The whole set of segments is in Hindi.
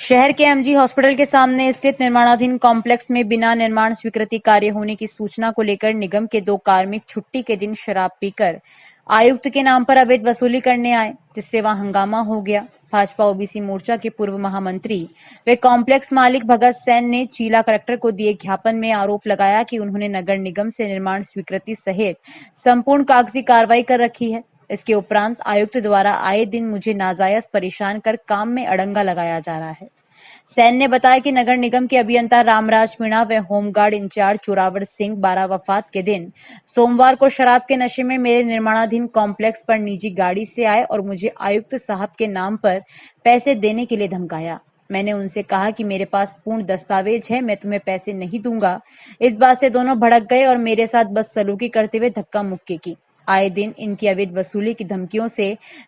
शहर के एमजी हॉस्पिटल के सामने स्थित निर्माणाधीन कॉम्प्लेक्स में बिना निर्माण स्वीकृति कार्य होने की सूचना को लेकर निगम के 2 कार्मिक छुट्टी के दिन शराब पीकर आयुक्त के नाम पर अवैध वसूली करने आए, जिससे वहां हंगामा हो गया। भाजपा ओबीसी मोर्चा के पूर्व महामंत्री व कॉम्प्लेक्स मालिक भगत सैन ने जिला कलेक्टर को दिए ज्ञापन में आरोप लगाया कि उन्होंने नगर निगम से निर्माण स्वीकृति सहित संपूर्ण कागजी कार्रवाई कर रखी है। इसके उपरांत आयुक्त द्वारा आए दिन मुझे नाजायज परेशान कर काम में अड़ंगा लगाया जा रहा है। सैन ने बताया कि नगर निगम के अभियंता रामराज मीणा व होमगार्ड इंचार्ज चोरावर सिंह 12 वफात के दिन सोमवार को शराब के नशे में मेरे निर्माणाधीन कॉम्प्लेक्स पर निजी गाड़ी से आए और मुझे आयुक्त साहब के नाम पर पैसे देने के लिए धमकाया। मैंने उनसे कहा कि मेरे पास पूर्ण दस्तावेज है, मैं तुम्हें पैसे नहीं दूंगा। इस बात से दोनों भड़क गए और मेरे साथ बदसलूकी करते हुए धक्का मुक्की की। आए दिन इनकी अवैध वसूली की धमकियों से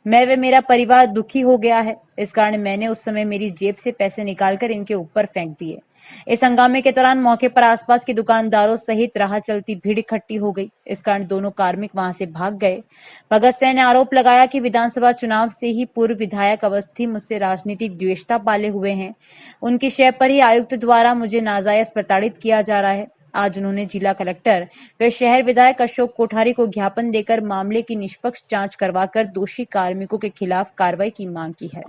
मैं व मेरा परिवार दुखी हो गया है। इस कारण मैंने उस समय मेरी जेब से पैसे निकालकर इनके ऊपर फेंक दिए। इस हंगामे के दौरान मौके पर आसपास के दुकानदारों सहित राह चलती भीड़ इकट्ठी हो गई। इस कारण दोनों कार्मिक वहां से भाग गए। भगत सैन ने आरोप लगाया कि विधानसभा चुनाव से ही पूर्व विधायक अवस्थी मुझसे राजनीतिक द्वेषता पाले हुए हैं। उनकी शय पर ही आयुक्त द्वारा मुझे नाजायज प्रताड़ित किया जा रहा है। आज उन्होंने जिला कलेक्टर व शहर विधायक अशोक कोठारी को ज्ञापन देकर मामले की निष्पक्ष जांच करवाकर दोषी कार्मिकों के खिलाफ कार्रवाई की मांग की है।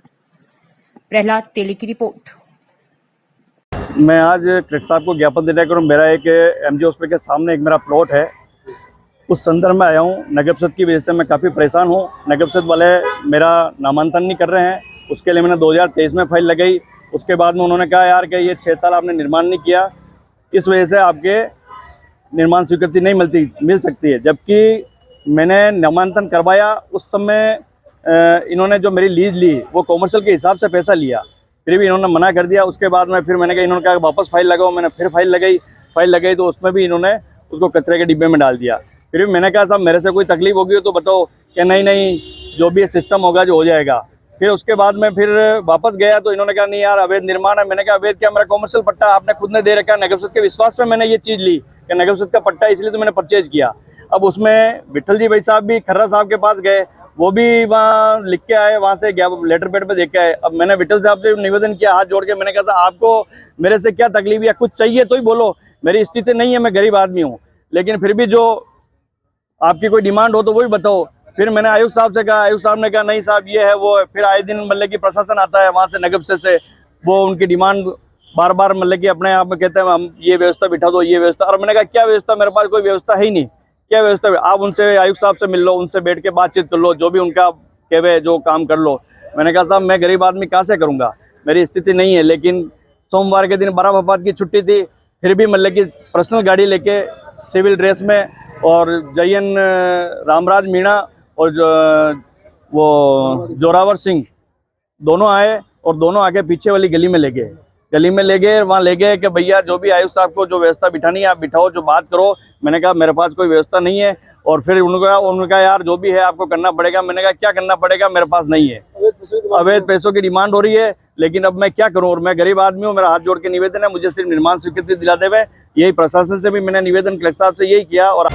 प्रहलाद तेली की रिपोर्ट। मैं आज कलेक्टर साहब को ज्ञापन देने का मेरा एक एमजी हॉस्पिटल के सामने एक मेरा प्लॉट है, उस संदर्भ में आया हूँ। नगर परिषद की वजह से मैं काफ़ी परेशान हूँ। नगर परिषद वाले मेरा नामांकन नहीं कर रहे हैं। उसके लिए मैंने 2023 में फाइल लगाई। उसके बाद में उन्होंने कहा यार कि ये 6 साल आपने निर्माण नहीं किया, इस वजह से आपके निर्माण स्वीकृति नहीं मिल सकती है। जबकि मैंने नामांकन करवाया उस समय इन्होंने जो मेरी लीज ली वो कॉमर्शियल के हिसाब से पैसा लिया, फिर भी इन्होंने मना कर दिया। उसके बाद में फिर मैंने कहा, इन्होंने कहा वापस फाइल लगाओ। मैंने फिर फाइल लगाई तो उसमें भी इन्होंने उसको कचरे के डिब्बे में डाल दिया। फिर भी मैंने कहा साहब मेरे से कोई तकलीफ होगी तो बताओ, कि नहीं जो भी सिस्टम होगा जो हो जाएगा। फिर उसके बाद में फिर वापस गया तो इन्होंने कहा नहीं यार अवैध निर्माण है। मैंने कहा अवैध क्या, मेरा कॉमर्शियल पट्टा आपने खुद ने दे रखा है। नगर परिषद के विश्वास पे मैंने ये चीज़ ली कि नगर परिषद का पट्टा, इसलिए तो मैंने परचेज किया। अब उसमें विठल जी भाई साहब भी खर्रा साहब के पास गए, वो भी वहाँ लिख के आए, वहाँ से लेटर पैड पे देख के आए। अब मैंने विठल साहब से निवेदन किया हाथ जोड़ के, मैंने कहा था आपको मेरे से क्या तकलीफ या कुछ चाहिए तो ही बोलो, मेरी स्थिति नहीं है, मैं गरीब आदमी हूँ, लेकिन फिर भी जो आपकी कोई डिमांड हो तो वही बताओ। फिर मैंने आयुक्त साहब से कहा, आयुक्त साहब ने कहा नहीं साहब ये है वो है। फिर आए दिन मतलब कि प्रशासन आता है वहाँ से नगर परिषद से, वो उनकी डिमांड बार बार मतलब कि अपने आप में कहते हैं हम ये व्यवस्था बिठा दो, ये व्यवस्था। और मैंने कहा क्या व्यवस्था, मेरे पास कोई व्यवस्था है ही नहीं। क्या व्यवस्था, आप उनसे आयुक्त साहब से मिल लो, उनसे बैठ के बातचीत कर लो, जो भी उनका कहवे जो काम कर लो। मैंने कहा साहब मैं गरीब आदमी कहाँ से करूँगा, मेरी स्थिति नहीं है। लेकिन सोमवार के दिन 12 वफात की छुट्टी थी, फिर भी मतलब कि पर्सनल गाड़ी लेके सिविल ड्रेस में और जयन रामराज मीणा और वो जोरावर सिंह दोनों आए और दोनों आके पीछे वाली गली में ले गए। वहाँ ले गए कि भैया जो भी आयुक्त साहब को जो व्यवस्था बिठानी है आप बिठाओ, जो बात करो। मैंने कहा मेरे पास कोई व्यवस्था नहीं है। और फिर उनका यार जो भी है आपको करना पड़ेगा। मैंने कहा क्या करना पड़ेगा, मेरे पास नहीं है। अवैध पैसों की डिमांड हो रही है, लेकिन अब मैं क्या करूं। और मैं गरीब आदमी हूं, मेरा हाथ जोड़ के निवेदन है, मुझे सिर्फ निर्माण स्वीकृति दिला देवे। यही प्रशासन से भी मैंने निवेदन कलेक्टर साहब से यही किया। और